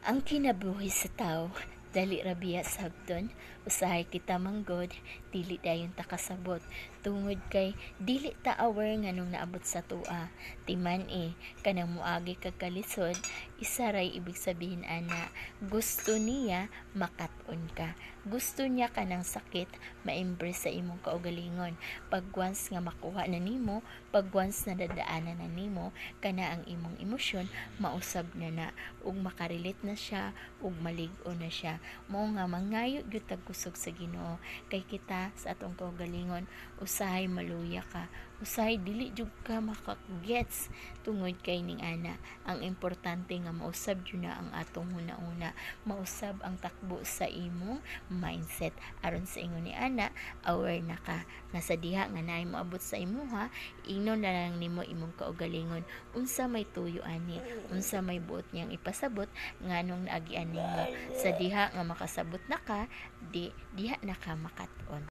Ang kinabuhi sa tao, dali rabiya sabton, usahay kita manggod, dili dayon ta kasabot, tungod kay dili ta aware nganong naabot sa tua. Timan kanang muagi kag kalisod, isa ray ibig sabihin ana, gusto niya makat-on ka. Gusto niya kanang sakit, ma-embrace sa imong kaugalingon. Pag once nga makuha na nimo, pag once na dadaanan na nimo, kana ang imong emosyon, mausab na ug makarelate na siya ug malig-o na siya. Mao nga mangayo gyud tag kusog sa Ginoo kay kita sa atong kaugalingon usahay maluya ka, usahay dili jud ka makagets tungod kay ning ana. Ang importante nga mausab jud na ang atong huna-una, mausab ang takbo sa imong mindset aron sa ingon ni ana aware na ka nga sa diha nga naay moabot sa imuha, ingnon na lang nimo imong kaugalingon unsa may tuyo ani, unsa may buot niyang ipasabot nganong naagian nimo. Sa diha nga makasabot na ka, diha na ka makat-on.